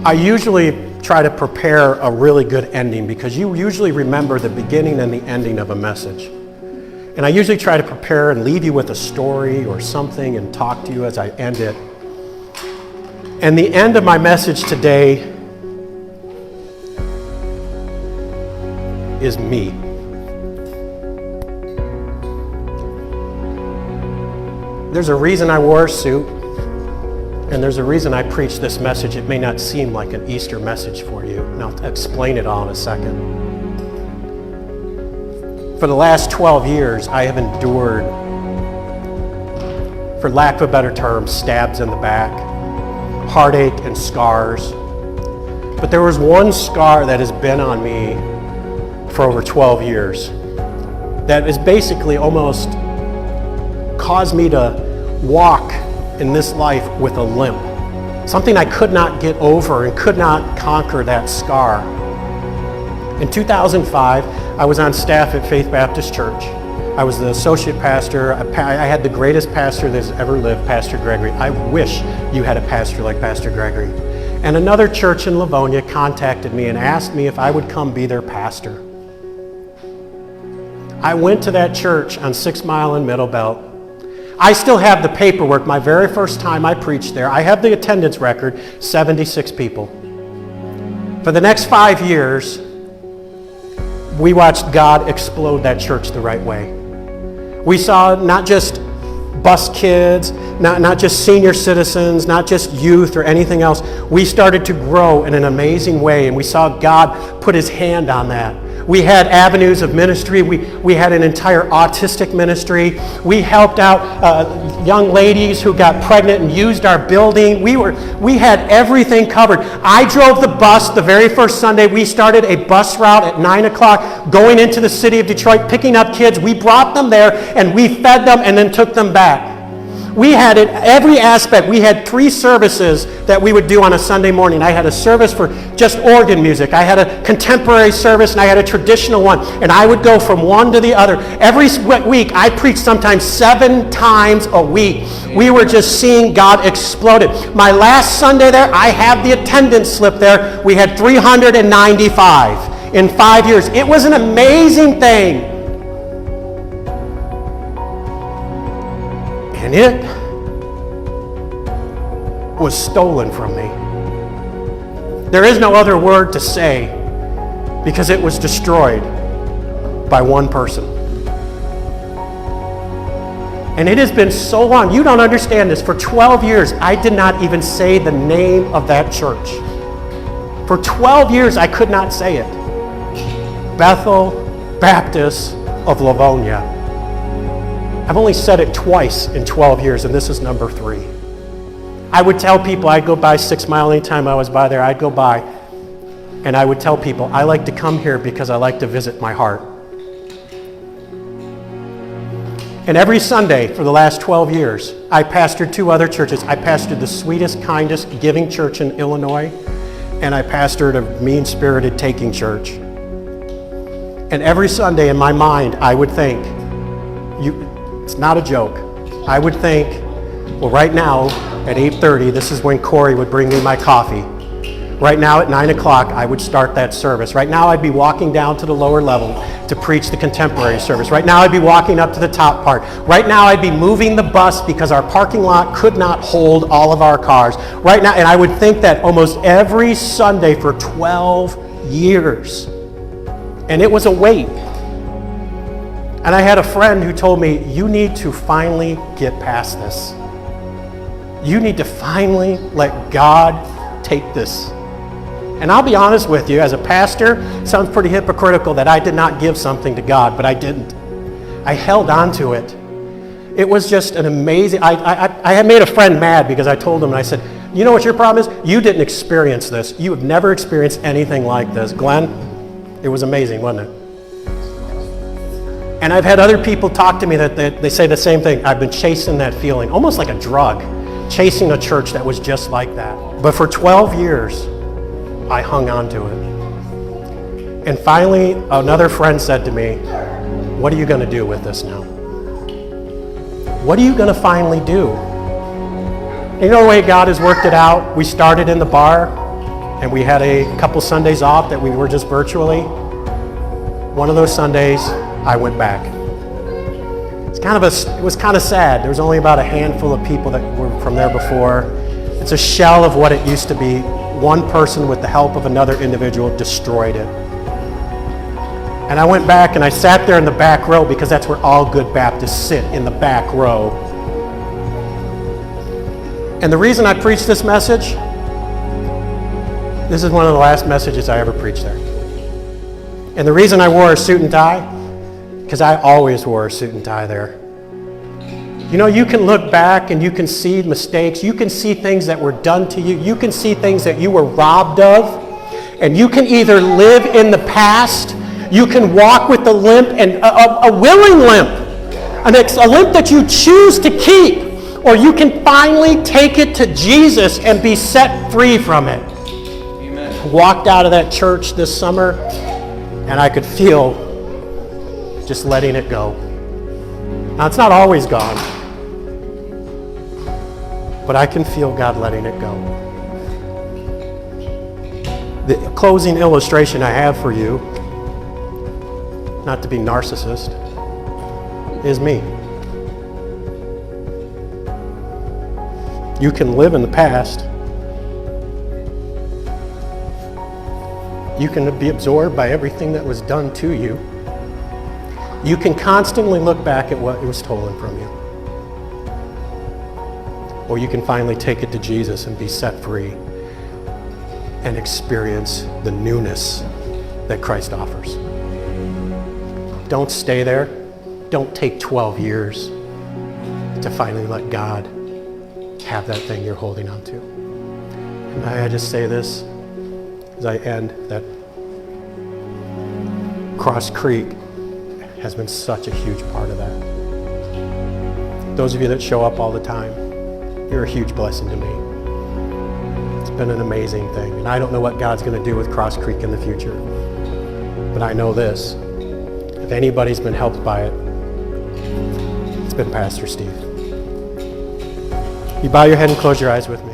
I usually try to prepare a really good ending because you usually remember the beginning and the ending of a message. And I usually try to prepare and leave you with a story or something and talk to you as I end it. And the end of my message today is me. There's a reason I wore a suit, and there's a reason I preach this message. It may not seem like an Easter message for you, and I'll explain it all in a second. For the last 12 years, I have endured, for lack of a better term, stabs in the back, heartache and scars. But there was one scar that has been on me for over 12 years that is basically almost caused me to walk in this life with a limp. Something I could not get over and could not conquer that scar. In 2005, I was on staff at Faith Baptist Church. I was the associate pastor. I had the greatest pastor that's ever lived, Pastor Gregory. I wish you had a pastor like Pastor Gregory. And another church in Livonia contacted me and asked me if I would come be their pastor. I went to that church on 6 Mile and Middle Belt. I still have the paperwork. My very first time I preached there, I have the attendance record, 76 people. For the next 5 years, we watched God explode that church the right way. We saw not just bus kids, not just senior citizens, not just youth or anything else. We started to grow in an amazing way, and we saw God put his hand on that. We had avenues of ministry. We had an entire autistic ministry. We helped out young ladies who got pregnant and used our building. We had everything covered. I drove the bus the very first Sunday. We started a bus route at 9 o'clock going into the city of Detroit, picking up kids. We brought them there and we fed them and then took them back. We had it every aspect. We had 3 services that we would do on a Sunday morning. I had a service for just organ music. I had a contemporary service and I had a traditional one. And I would go from one to the other. Every week, I preached sometimes 7 times a week. We were just seeing God explode it. My last Sunday there, I have the attendance slip there. We had 395 in 5 years. It was an amazing thing. And it was stolen from me. There is no other word to say because it was destroyed by one person. And it has been so long. You don't understand this. For 12 years, I did not even say the name of that church. For 12 years, I could not say it. Bethel Baptist of Livonia. I've only said it twice in 12 years, and this is number 3. I would tell people, I'd go by 6 Mile anytime I was by there, I'd go by, and I would tell people, I like to come here because I like to visit my heart. And every Sunday for the last 12 years, I pastored 2 other churches. I pastored the sweetest, kindest, giving church in Illinois, and I pastored a mean-spirited, taking church. And every Sunday in my mind, I would think, it's not a joke. I would think, well, right now at 8:30, this is when Corey would bring me my coffee. Right now at 9 o'clock, I would start that service. Right now, I'd be walking down to the lower level to preach the contemporary service. Right now, I'd be walking up to the top part. Right now, I'd be moving the bus because our parking lot could not hold all of our cars. Right now, and I would think that almost every Sunday for 12 years. And it was a weight. And I had a friend who told me, you need to finally get past this. You need to finally let God take this. And I'll be honest with you, as a pastor, it sounds pretty hypocritical that I did not give something to God, but I didn't. I held on to it. It was just an amazing, I had made a friend mad because I told him, and I said, you know what your problem is? You didn't experience this. You have never experienced anything like this. Glenn, it was amazing, wasn't it? And I've had other people talk to me that they say the same thing. I've been chasing that feeling, almost like a drug, chasing a church that was just like that. But for 12 years, I hung on to it. And finally, another friend said to me, what are you going to do with this now? What are you going to finally do? And you know the way God has worked it out? We started in the bar, and we had a couple Sundays off that we were just virtually. One of those Sundays, I went back. It was kind of sad. There was only about a handful of people that were from there before. It's a shell of what it used to be. One person, with the help of another individual, destroyed it. And I went back and I sat there in the back row, because that's where all good Baptists sit, in the back row. And the reason I preached this message, this is one of the last messages I ever preached there. And the reason I wore a suit and tie, because I always wore a suit and tie there. You know, you can look back and you can see mistakes. You can see things that were done to you. You can see things that you were robbed of. And you can either live in the past, you can walk with a limp, and a willing limp, a limp that you choose to keep, or you can finally take it to Jesus and be set free from it. Amen. I walked out of that church this summer, and I could feel just letting it go. Now, it's not always gone, but I can feel God letting it go. The closing illustration I have for you, not to be narcissist, is me. You can live in the past. You can be absorbed by everything that was done to you. You can constantly look back at what was stolen from you. Or you can finally take it to Jesus and be set free and experience the newness that Christ offers. Don't stay there. Don't take 12 years to finally let God have that thing you're holding on to. And I just say this as I end, that Cross Creek has been such a huge part of that. Those of you that show up all the time, you're a huge blessing to me. It's been an amazing thing. And I don't know what God's going to do with Cross Creek in the future. But I know this. If anybody's been helped by it, it's been Pastor Steve. You bow your head and close your eyes with me.